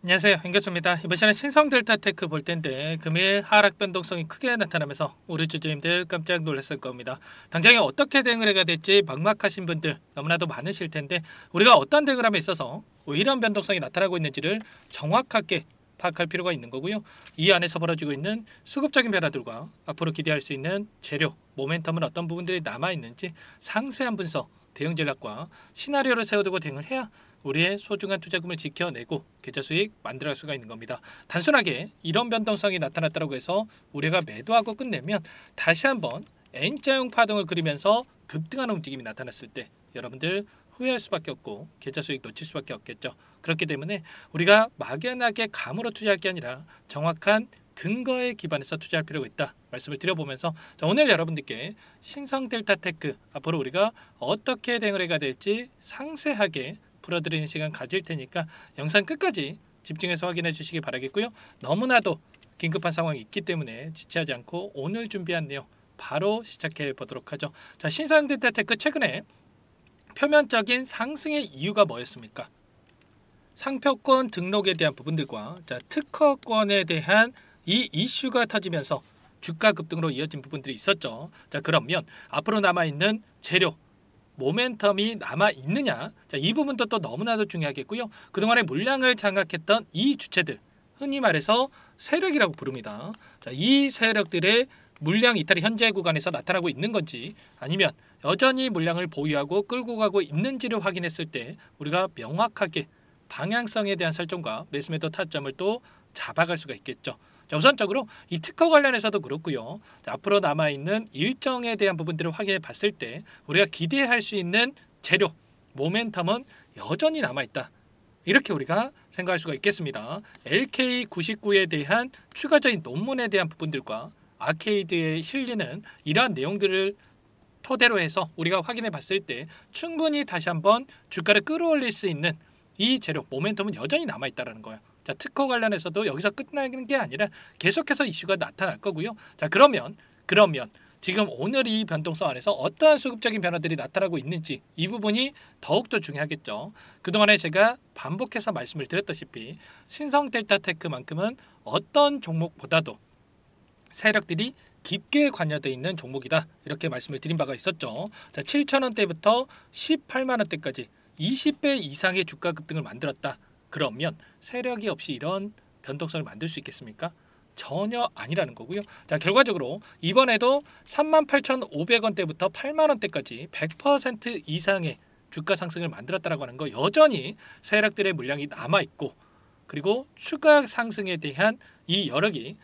안녕하세요, hen교수입니다. 이번 시간에 신성델타테크 볼 텐데 금일 하락 변동성이 크게 나타나면서 우리 주주님들 깜짝 놀랐을 겁니다. 당장에 어떻게 대응을 해야 될지 막막하신 분들 너무나도 많으실 텐데 우리가 어떤 대응을 함에 있어서 왜 이런 변동성이 나타나고 있는지를 정확하게 파악할 필요가 있는 거고요. 이 안에서 벌어지고 있는 수급적인 변화들과 앞으로 기대할 수 있는 재료, 모멘텀은 어떤 부분들이 남아있는지 상세한 분석, 대응 전략과 시나리오를 세워두고 대응을 해야 우리의 소중한 투자금을 지켜내고 계좌 수익 만들어갈 수가 있는 겁니다. 단순하게 이런 변동성이 나타났다고 해서 우리가 매도하고 끝내면 다시 한번 N자형 파동을 그리면서 급등하는 움직임이 나타났을 때 여러분들 후회할 수밖에 없고 계좌 수익 놓칠 수밖에 없겠죠. 그렇기 때문에 우리가 막연하게 감으로 투자할 게 아니라 정확한 근거에 기반해서 투자할 필요가 있다 말씀을 드려보면서 오늘 여러분들께 신성델타테크 앞으로 우리가 어떻게 대응을 해야 될지 상세하게 풀어드리는 시간 가질 테니까 영상 끝까지 집중해서 확인해 주시기 바라겠고요. 너무나도 긴급한 상황이 있기 때문에 지체하지 않고 오늘 준비한 내용 바로 시작해 보도록 하죠. 자, 신성델타테크 최근에 표면적인 상승의 이유가 뭐였습니까? 상표권 등록에 대한 부분들과 특허권에 대한 이 이슈가 터지면서 주가 급등으로 이어진 부분들이 있었죠. 자, 그러면 앞으로 남아있는 재료, 모멘텀이 남아있느냐, 이 부분도 또 너무나도 중요하겠고요. 그동안의 물량을 장악했던 이 주체들, 흔히 말해서 세력이라고 부릅니다. 자, 이 세력들의 물량 이탈이 현재 구간에서 나타나고 있는 건지 아니면 여전히 물량을 보유하고 끌고 가고 있는지를 확인했을 때 우리가 명확하게 방향성에 대한 설정과 매수매도 타점을 또 잡아갈 수가 있겠죠. 자, 우선적으로 이 특허 관련해서도 그렇고요. 자, 앞으로 남아있는 일정에 대한 부분들을 확인해 봤을 때 우리가 기대할 수 있는 재료, 모멘텀은 여전히 남아있다. 이렇게 우리가 생각할 수가 있겠습니다. LK99에 대한 추가적인 논문에 대한 부분들과 아케이드에 실리는 이러한 내용들을 토대로 해서 우리가 확인해 봤을 때 충분히 다시 한번 주가를 끌어올릴 수 있는 이 재료, 모멘텀은 여전히 남아있다는 거예요. 자, 특허 관련해서도 여기서 끝나는 게 아니라 계속해서 이슈가 나타날 거고요. 자, 그러면 지금 오늘 이 변동성 안에서 어떠한 수급적인 변화들이 나타나고 있는지 이 부분이 더욱더 중요하겠죠. 그동안에 제가 반복해서 말씀을 드렸다시피 신성델타테크만큼은 어떤 종목보다도 세력들이 깊게 관여되어 있는 종목이다. 이렇게 말씀을 드린 바가 있었죠. 자, 7,000원대부터 18만원대까지 20배 이상의 주가 급등을 만들었다. 그러면 세력이 없이 이런 변동성을 만들 수 있겠습니까? 전혀 아니라는 거고요. 자, 결과적으로 이번에도 38,500원대부터 8만원대까지 100% 이상의 주가 상승을 만들었다라고 하는 거 여전히 세력들의 물량이 남아있고 그리고 추가 상승에 대한 이 여력이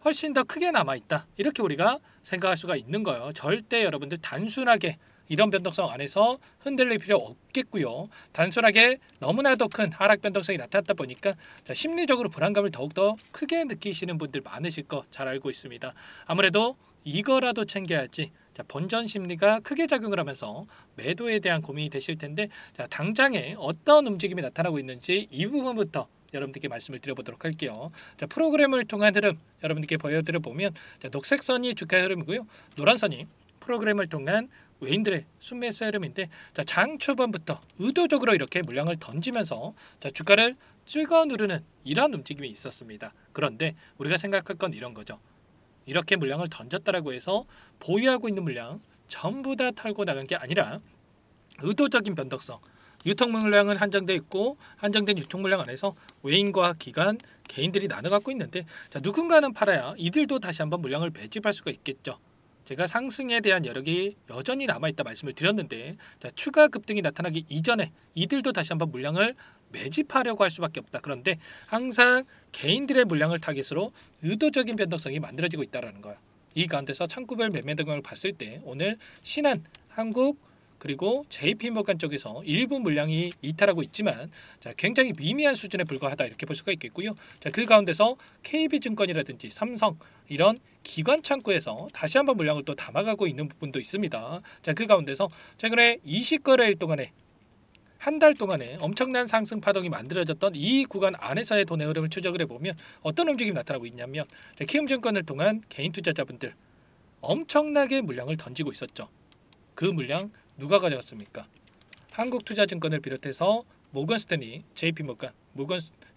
훨씬 더 크게 남아있다. 이렇게 우리가 생각할 수가 있는 거예요. 절대 여러분들 단순하게 이런 변동성 안에서 흔들릴 필요 없겠고요. 단순하게 너무나도 큰 하락 변동성이 나타났다 보니까 심리적으로 불안감을 더욱더 크게 느끼시는 분들 많으실 거 잘 알고 있습니다. 아무래도 이거라도 챙겨야지 본전 심리가 크게 작용을 하면서 매도에 대한 고민이 되실 텐데 당장에 어떤 움직임이 나타나고 있는지 이 부분부터 여러분들께 말씀을 드려보도록 할게요. 자, 프로그램을 통한 흐름 여러분들께 보여드려 보면 녹색 선이 주가의 흐름이고요. 노란 선이 프로그램을 통한 외인들의 순매수 흐름인데 장 초반부터 의도적으로 이렇게 물량을 던지면서 주가를 찍어 누르는 이런 움직임이 있었습니다. 그런데 우리가 생각할 건 이런 거죠. 이렇게 물량을 던졌다라고 해서 보유하고 있는 물량 전부 다 털고 나간 게 아니라 의도적인 변동성, 유통 물량은 한정돼 있고 한정된 유통 물량 안에서 외인과 기관, 개인들이 나눠 갖고 있는데 누군가는 팔아야 이들도 다시 한번 물량을 매집할 수가 있겠죠. 제가 상승에 대한 여력이 여전히 남아있다 말씀을 드렸는데 추가 급등이 나타나기 이전에 이들도 다시 한번 물량을 매집하려고 할 수밖에 없다. 그런데 항상 개인들의 물량을 타깃으로 의도적인 변동성이 만들어지고 있다는 거예요. 이 가운데서 창구별 매매 등을 봤을 때 오늘 신한, 한국 그리고 JP모간 쪽에서 일부 물량이 이탈하고 있지만 굉장히 미미한 수준에 불과하다 이렇게 볼 수가 있겠고요. 그 가운데서 KB증권이라든지 삼성 이런 기관 창구에서 다시 한번 물량을 또 담아가고 있는 부분도 있습니다. 그 가운데서 최근에 20거래일 동안에 한 달 동안에 엄청난 상승 파동이 만들어졌던 이 구간 안에서의 돈의 흐름을 추적을 해보면 어떤 움직임이 나타나고 있냐면 키움증권을 통한 개인 투자자분들 엄청나게 물량을 던지고 있었죠. 그 물량 누가 가져갔습니까? 한국투자증권을 비롯해서 모건스탠리, JP모간,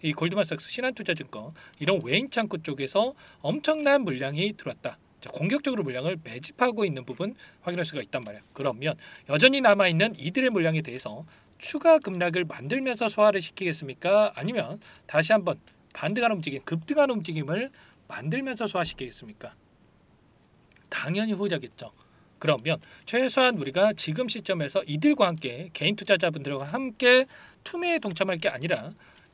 이 골드만삭스, 신한투자증권 이런 외인 창구 쪽에서 엄청난 물량이 들어왔다. 자, 공격적으로 물량을 매집하고 있는 부분 확인할 수가 있단 말이야. 그러면 여전히 남아있는 이들의 물량에 대해서 추가 급락을 만들면서 소화를 시키겠습니까? 아니면 다시 한번 반등하는 움직임, 급등하는 움직임을 만들면서 소화시키겠습니까? 당연히 후자겠죠. 그러면 최소한 우리가 지금 시점에서 이들과 함께 개인 투자자분들과 함께 투매에 동참할 게 아니라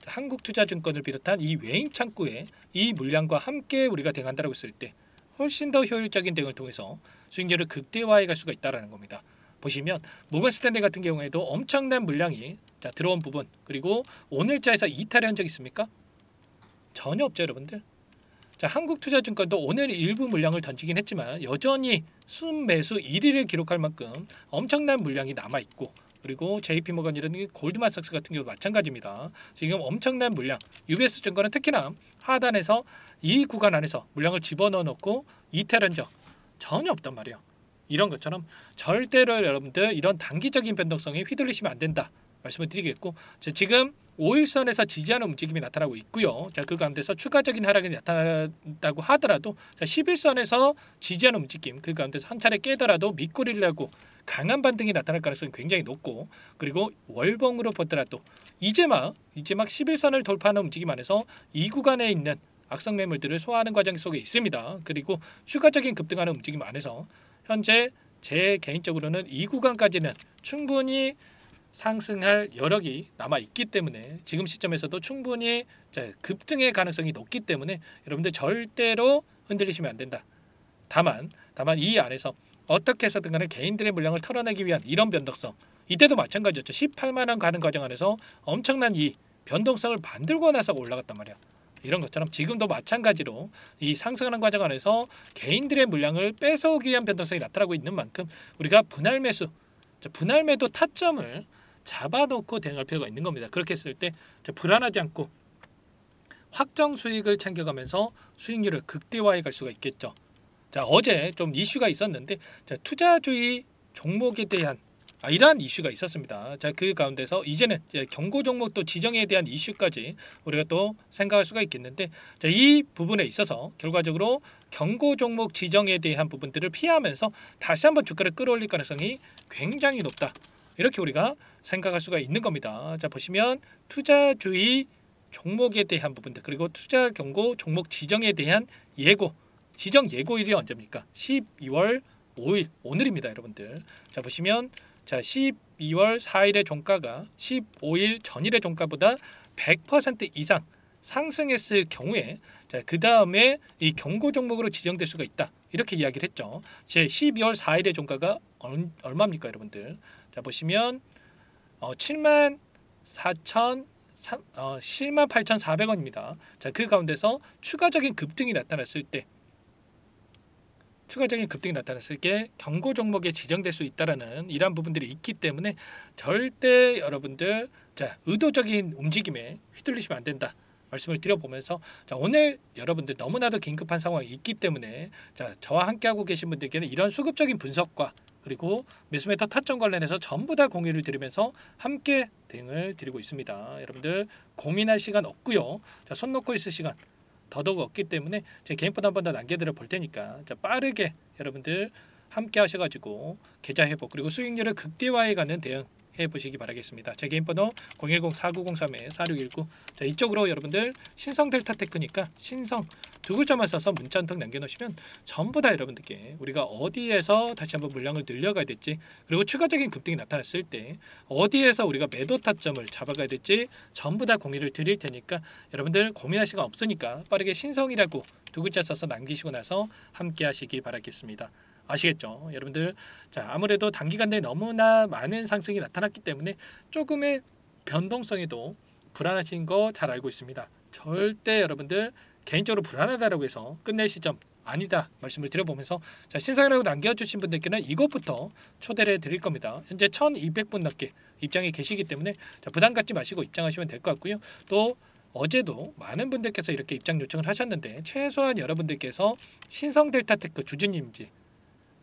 한국투자증권을 비롯한 이 외인 창구에 이 물량과 함께 우리가 대응한다고 했을 때 훨씬 더 효율적인 대응을 통해서 수익률을 극대화해 갈 수가 있다는 겁니다. 보시면 모건 스탠리 같은 경우에도 엄청난 물량이 들어온 부분, 그리고 오늘자에서 이탈한 적 있습니까? 전혀 없죠, 여러분들. 자, 한국투자증권도 오늘 일부 물량을 던지긴 했지만 여전히 순매수 1위를 기록할 만큼 엄청난 물량이 남아 있고, 그리고 JP모건 이런 골드만삭스 같은 경우도 마찬가지입니다. 지금 엄청난 물량, UBS 증권은 특히나 하단에서 이 구간 안에서 물량을 집어넣어 놓고 이탈한 적 전혀 없단 말이에요. 이런 것처럼 절대로 여러분들 이런 단기적인 변동성에 휘둘리시면 안 된다 말씀을 드리겠고, 지금 5일선에서 지지하는 움직임이 나타나고 있고요. 자, 그 가운데서 추가적인 하락이 나타났다고 하더라도 10일선에서 지지하는 움직임, 그 가운데서 한 차례 깨더라도 밑꼬리를 하고 강한 반등이 나타날 가능성이 굉장히 높고, 그리고 월봉으로 보더라도 이제 막 11선을 돌파하는 움직임 안에서 이 구간에 있는 악성 매물들을 소화하는 과정 속에 있습니다. 그리고 추가적인 급등하는 움직임 안에서 현재 제 개인적으로는 이 구간까지는 충분히 상승할 여력이 남아 있기 때문에 지금 시점에서도 충분히 급등의 가능성이 높기 때문에 여러분들 절대로 흔들리시면 안 된다. 다만 이 안에서 어떻게 해서든 간에 개인들의 물량을 털어내기 위한 이런 변동성, 이때도 마찬가지였죠. 18만 원 가는 과정 안에서 엄청난 이 변동성을 만들고 나서 올라갔단 말이야. 이런 것처럼 지금도 마찬가지로 이 상승하는 과정 안에서 개인들의 물량을 뺏어오기 위한 변동성이 나타나고 있는 만큼 우리가 분할 매수, 분할 매도 타점을 잡아놓고 대응할 필요가 있는 겁니다. 그렇게 했을 때 불안하지 않고 확정 수익을 챙겨가면서 수익률을 극대화해 갈 수가 있겠죠. 자, 어제 좀 이슈가 있었는데 투자주의 종목에 대한 이러한 이슈가 있었습니다. 자, 그 가운데서 이제는 경고 종목도 지정에 대한 이슈까지 우리가 또 생각할 수가 있겠는데, 자, 이 부분에 있어서 결과적으로 경고 종목 지정에 대한 부분들을 피하면서 다시 한번 주가를 끌어올릴 가능성이 굉장히 높다. 이렇게 우리가 생각할 수가 있는 겁니다. 자, 보시면 투자주의 종목에 대한 부분들, 그리고 투자 경고 종목 지정에 대한 예고, 지정 예고일이 언제입니까? 12월 5일 오늘입니다, 여러분들. 자, 보시면 12월 4일의 종가가 15일 전일의 종가보다 100% 이상 상승했을 경우에 그 다음에 이 경고 종목으로 지정될 수가 있다. 이렇게 이야기를 했죠. 제 12월 4일의 종가가 얼마입니까, 여러분들? 자, 보시면 78,400원입니다. 자, 그 가운데서 추가적인 급등이 나타났을 때 경고 종목에 지정될 수 있다라는 이러한 부분들이 있기 때문에 절대 여러분들 의도적인 움직임에 휘둘리시면 안 된다 말씀을 드려보면서, 오늘 여러분들 너무나도 긴급한 상황이 있기 때문에 저와 함께하고 계신 분들께는 이런 수급적인 분석과 그리고 매수메터 타점 관련해서 전부 다 공유를 드리면서 함께 대응을 드리고 있습니다. 여러분들 고민할 시간 없고요. 손 놓고 있을 시간 더더욱 없기 때문에 제 개인번호 한 번 더 남겨드려 볼 테니까 빠르게 여러분들 함께 하셔가지고 계좌 회복, 그리고 수익률을 극대화해가는 대응 해보시기 바라겠습니다. 제 개인번호 010-4903-4619. 자, 이쪽으로 여러분들 신성 델타 테크니까 신성 두 글자만 써서 문자 한 통 남겨놓으시면 전부 다 여러분들께 우리가 어디에서 다시 한번 물량을 늘려가야 될지, 그리고 추가적인 급등이 나타났을 때 어디에서 우리가 매도 타점을 잡아가야 될지 전부 다 공유를 드릴 테니까 여러분들 고민할 시간 없으니까 빠르게 신성이라고 두 글자 써서 남기시고 나서 함께 하시기 바라겠습니다. 아시겠죠? 여러분들 아무래도 단기간 내에 너무나 많은 상승이 나타났기 때문에 조금의 변동성에도 불안하신 거 잘 알고 있습니다. 절대 여러분들 개인적으로 불안하다라고 해서 끝낼 시점 아니다 말씀을 드려보면서, 신상이라고 남겨주신 분들께는 이것부터 초대를 해드릴 겁니다. 현재 1200분 넘게 입장이 계시기 때문에 부담 갖지 마시고 입장하시면 될 것 같고요. 또 어제도 많은 분들께서 이렇게 입장 요청을 하셨는데, 최소한 여러분들께서 신성 델타테크 주주님인지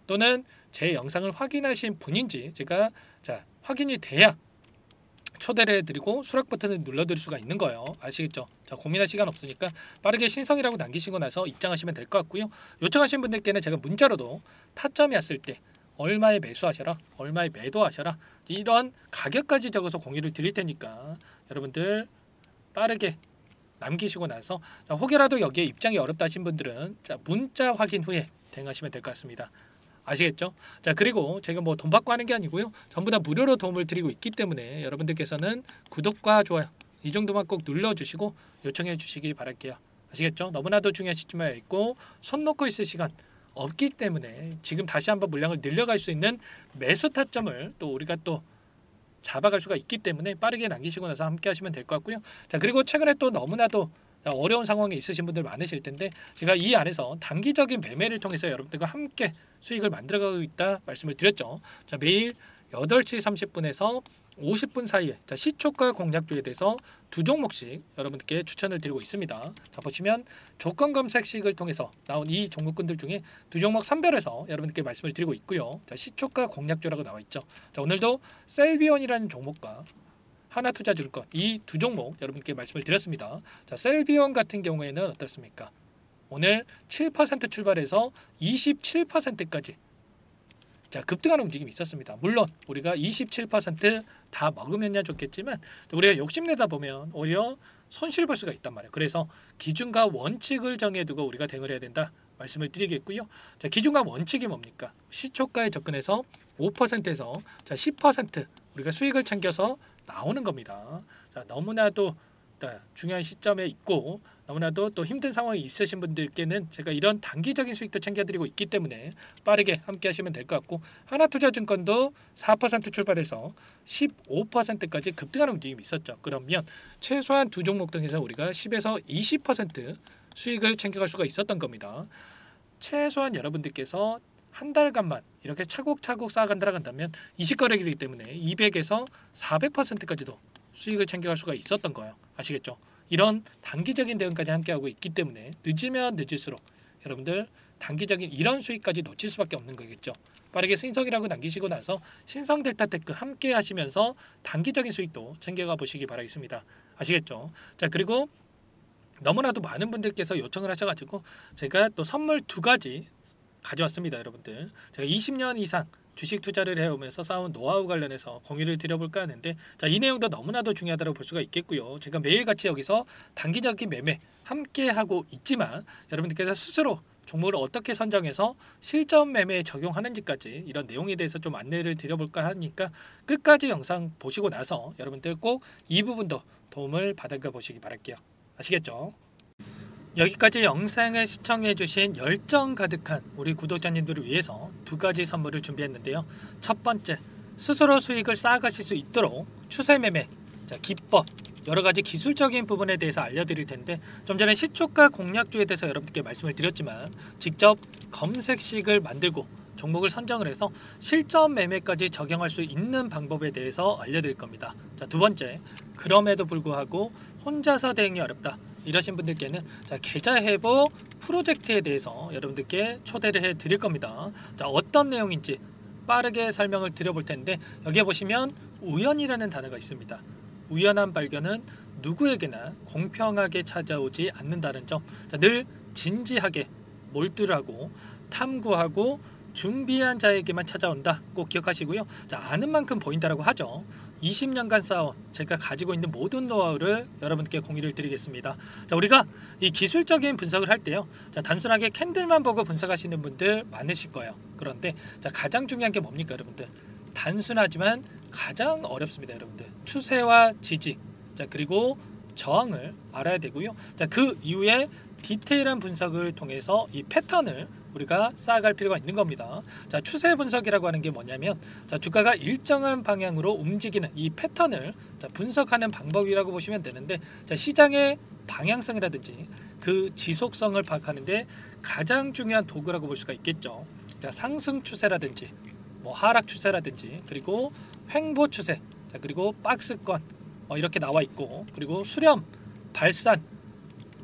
또는 제 영상을 확인하신 분인지 제가 확인이 돼야 초대를 해드리고 수락 버튼을 눌러드릴 수가 있는 거예요. 아시겠죠? 자, 고민할 시간 없으니까 빠르게 신성이라고 남기시고 나서 입장하시면 될 것 같고요. 요청하신 분들께는 제가 문자로도 타점이 왔을 때 얼마에 매수하셔라, 얼마에 매도하셔라, 이런 가격까지 적어서 공유를 드릴 테니까 여러분들 빠르게 남기시고 나서, 자, 혹여라도 여기에 입장이 어렵다 하신 분들은 자, 문자 확인 후에 대응하시면 될 것 같습니다. 아시겠죠? 자, 그리고 제가 뭐 돈 받고 하는 게 아니고요, 전부 다 무료로 도움을 드리고 있기 때문에 여러분들께서는 구독과 좋아요 이 정도만 꼭 눌러주시고 요청해 주시기 바랄게요. 아시겠죠? 너무나도 중요한 시점에 있고 손 놓고 있을 시간 없기 때문에 지금 다시 한번 물량을 늘려갈 수 있는 매수 타점을 또 우리가 또 잡아갈 수가 있기 때문에 빠르게 남기시고 나서 함께 하시면 될 것 같고요. 자, 그리고 최근에 또 너무나도 어려운 상황에 있으신 분들 많으실 텐데 제가 이 안에서 단기적인 매매를 통해서 여러분들과 함께 수익을 만들어가고 있다 말씀을 드렸죠. 자, 매일 8시 30분에서 50분 사이에 자, 시초가 공략주에 대해서 두 종목씩 여러분들께 추천을 드리고 있습니다. 자, 보시면 조건 검색식을 통해서 나온 이 종목군들 중에 두 종목 선별해서 여러분들께 말씀을 드리고 있고요. 자, 시초가 공략주라고 나와 있죠. 자, 오늘도 셀비온이라는 종목과 하나투자증권 이 두 종목 여러분께 말씀을 드렸습니다. 자, 셀비온 같은 경우에는 어떻습니까? 오늘 7% 출발해서 27%까지 자, 급등하는 움직임이 있었습니다. 물론 우리가 27%다 먹으면야 좋겠지만 우리가 욕심내다 보면 오히려 손실 볼 수가 있단 말이에요. 그래서 기준과 원칙을 정해두고 우리가 대응을 해야 된다 말씀을 드리겠고요. 자, 기준과 원칙이 뭡니까? 시초가에 접근해서 5%에서 자, 10% 우리가 수익을 챙겨서 나오는 겁니다. 자, 너무나도 중요한 시점에 있고 너무나도 또 힘든 상황이 있으신 분들께는 제가 이런 단기적인 수익도 챙겨드리고 있기 때문에 빠르게 함께 하시면 될 것 같고, 하나투자증권도 4% 출발해서 15%까지 급등하는 움직임이 있었죠. 그러면 최소한 두 종목 등에서 우리가 10에서 20% 수익을 챙겨갈 수가 있었던 겁니다. 최소한 여러분들께서 한 달간만 이렇게 차곡차곡 쌓아간다면 20거래기이기 때문에 200에서 400%까지도 수익을 챙겨갈 수가 있었던 거예요. 아시겠죠? 이런 단기적인 대응까지 함께하고 있기 때문에 늦으면 늦을수록 여러분들 단기적인 이런 수익까지 놓칠 수밖에 없는 거겠죠. 빠르게 신성이라고 남기시고 나서 신성 델타테크 함께 하시면서 단기적인 수익도 챙겨가 보시기 바라겠습니다. 아시겠죠? 자, 그리고 너무나도 많은 분들께서 요청을 하셔가지고 제가 또 선물 두 가지 가져왔습니다. 여러분들, 제가 20년 이상 주식 투자를 해오면서 쌓은 노하우 관련해서 공유를 드려볼까 하는데, 자, 이 내용도 너무나도 중요하다고 볼 수가 있겠고요. 제가 매일같이 여기서 단기적인 매매 함께 하고 있지만 여러분들께서 스스로 종목을 어떻게 선정해서 실전 매매에 적용하는지까지 이런 내용에 대해서 좀 안내를 드려볼까 하니까 끝까지 영상 보시고 나서 여러분들 꼭 이 부분도 도움을 받아가 보시기 바랄게요. 아시겠죠? 여기까지 영상을 시청해주신 열정 가득한 우리 구독자님들을 위해서 두 가지 선물을 준비했는데요. 첫 번째, 스스로 수익을 쌓아가실 수 있도록 추세매매 기법, 여러가지 기술적인 부분에 대해서 알려드릴 텐데, 좀 전에 시초가 공략주에 대해서 여러분들께 말씀을 드렸지만 직접 검색식을 만들고 종목을 선정을 해서 실전 매매까지 적용할 수 있는 방법에 대해서 알려드릴 겁니다. 자, 두 번째, 그럼에도 불구하고 혼자서 대응이 어렵다 이러신 분들께는 계좌 회복 프로젝트에 대해서 여러분들께 초대를 해 드릴 겁니다. 자, 어떤 내용인지 빠르게 설명을 드려볼 텐데, 여기에 보시면 우연이라는 단어가 있습니다. 우연한 발견은 누구에게나 공평하게 찾아오지 않는다는 점, 자, 늘 진지하게 몰두하고 탐구하고 준비한 자에게만 찾아온다 꼭 기억하시고요. 자, 아는 만큼 보인다라고 하죠. 20년간 쌓아온 제가 가지고 있는 모든 노하우를 여러분께 공유를 드리겠습니다. 자, 우리가 이 기술적인 분석을 할 때요, 자, 단순하게 캔들만 보고 분석하시는 분들 많으실 거예요. 그런데 자, 가장 중요한 게 뭡니까 여러분들? 단순하지만 가장 어렵습니다. 여러분들, 추세와 지지, 자, 그리고 저항을 알아야 되고요. 자, 그 이후에 디테일한 분석을 통해서 이 패턴을 우리가 쌓아갈 필요가 있는 겁니다. 자, 추세 분석이라고 하는 게 뭐냐면, 자, 주가가 일정한 방향으로 움직이는 이 패턴을 분석하는 방법이라고 보시면 되는데, 자, 시장의 방향성이라든지 그 지속성을 파악하는데 가장 중요한 도구라고 볼 수가 있겠죠. 자, 상승 추세라든지 뭐 하락 추세라든지, 그리고 횡보 추세, 자, 그리고 박스권 이렇게 나와 있고, 그리고 수렴, 발산,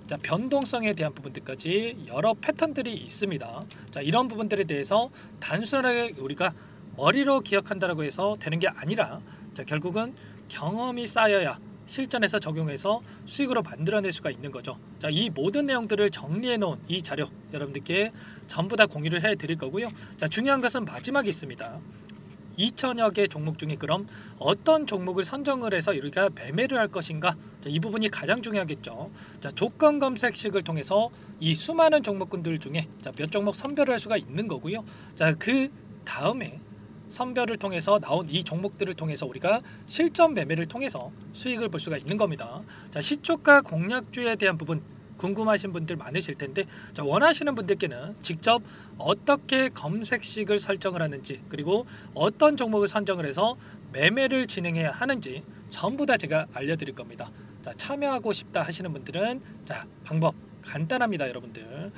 자, 변동성에 대한 부분들까지 여러 패턴들이 있습니다. 자, 이런 부분들에 대해서 단순하게 우리가 머리로 기억한다라고 해서 되는 게 아니라, 자, 결국은 경험이 쌓여야 실전에서 적용해서 수익으로 만들어낼 수가 있는 거죠. 자, 이 모든 내용들을 정리해 놓은 이 자료 여러분들께 전부 다 공유를 해 드릴 거고요. 자, 중요한 것은 마지막에 있습니다. 2천여 개 종목 중에 그럼 어떤 종목을 선정을 해서 우리가 매매를 할 것인가? 자, 이 부분이 가장 중요하겠죠. 자, 조건 검색식을 통해서 이 수많은 종목군들 중에 몇 종목 선별을 할 수가 있는 거고요. 자, 그 다음에 선별을 통해서 나온 이 종목들을 통해서 우리가 실전 매매를 통해서 수익을 볼 수가 있는 겁니다. 자, 시초가 공략주에 대한 부분 궁금하신 분들 많으실 텐데, 자, 원하시는 분들께는 직접 어떻게 검색식을 설정을 하는지, 그리고 어떤 종목을 선정을 해서 매매를 진행해야 하는지 전부 다 제가 알려드릴 겁니다. 자, 참여하고 싶다 하시는 분들은 자, 방법 간단합니다, 여러분들.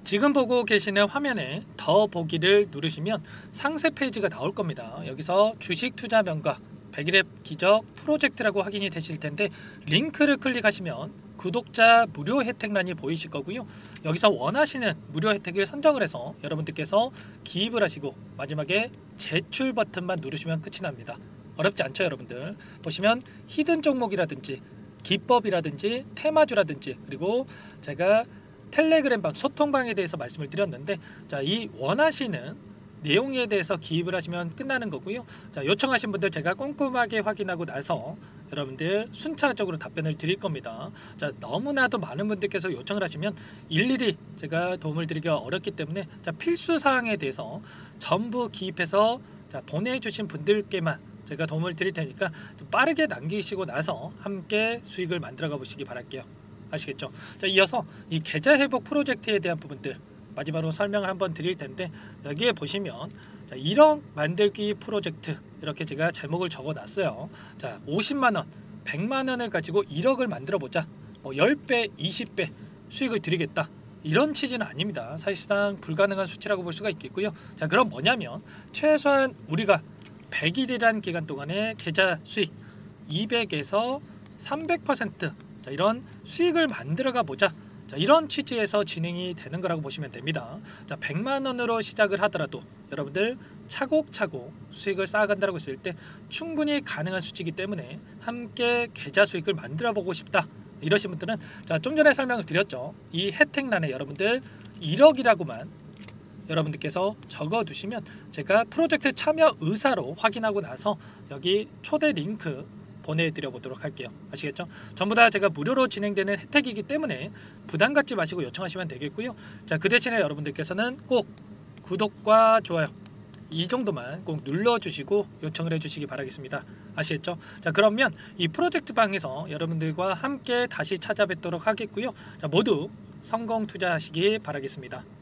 지금 보고 계시는 화면에 더 보기를 누르시면 상세 페이지가 나올 겁니다. 여기서 주식 투자 명가 100일의 기적 프로젝트라고 확인이 되실 텐데, 링크를 클릭하시면 구독자 무료 혜택란이 보이실 거고요. 여기서 원하시는 무료 혜택을 선정을 해서 여러분들께서 기입을 하시고 마지막에 제출 버튼만 누르시면 끝이 납니다. 어렵지 않죠, 여러분들. 보시면 히든 종목이라든지 기법이라든지 테마주라든지, 그리고 제가 텔레그램방 소통방에 대해서 말씀을 드렸는데, 자, 이 원하시는 내용에 대해서 기입을 하시면 끝나는 거고요. 자, 요청하신 분들 제가 꼼꼼하게 확인하고 나서 여러분들 순차적으로 답변을 드릴 겁니다. 자, 너무나도 많은 분들께서 요청을 하시면 일일이 제가 도움을 드리기가 어렵기 때문에 자, 필수 사항에 대해서 전부 기입해서 자, 보내주신 분들께만 제가 도움을 드릴 테니까 좀 빠르게 남기시고 나서 함께 수익을 만들어가 보시기 바랄게요. 아시겠죠? 자, 이어서 이 계좌 회복 프로젝트에 대한 부분들 마지막으로 설명을 한번 드릴 텐데, 여기에 보시면 자, 1억 만들기 프로젝트 이렇게 제가 제목을 적어 놨어요. 자, 50만원, 100만원을 가지고 1억을 만들어 보자. 뭐 10배, 20배 수익을 드리겠다. 이런 취지는 아닙니다. 사실상 불가능한 수치라고 볼 수가 있겠고요. 자, 그럼 뭐냐면 최소한 우리가 100일이란 기간 동안에 계좌 수익 200에서 300% 자, 이런 수익을 만들어가 보자. 자, 이런 취지에서 진행이 되는 거라고 보시면 됩니다. 자, 100만 원으로 시작을 하더라도 여러분들 차곡차곡 수익을 쌓아간다고 했을 때 충분히 가능한 수치이기 때문에 함께 계좌 수익을 만들어 보고 싶다 이러신 분들은 자, 좀 전에 설명을 드렸죠. 이 혜택란에 여러분들 1억이라고만 여러분들께서 적어 두시면 제가 프로젝트 참여 의사로 확인하고 나서 여기 초대 링크 보내드려 보도록 할게요. 아시겠죠? 전부 다 제가 무료로 진행되는 혜택이기 때문에 부담 갖지 마시고 요청하시면 되겠고요. 자, 그 대신에 여러분들께서는 꼭 구독과 좋아요 이 정도만 꼭 눌러주시고 요청을 해주시기 바라겠습니다. 아시겠죠? 자, 그러면 이 프로젝트 방에서 여러분들과 함께 다시 찾아뵙도록 하겠고요. 자, 모두 성공 투자하시기 바라겠습니다.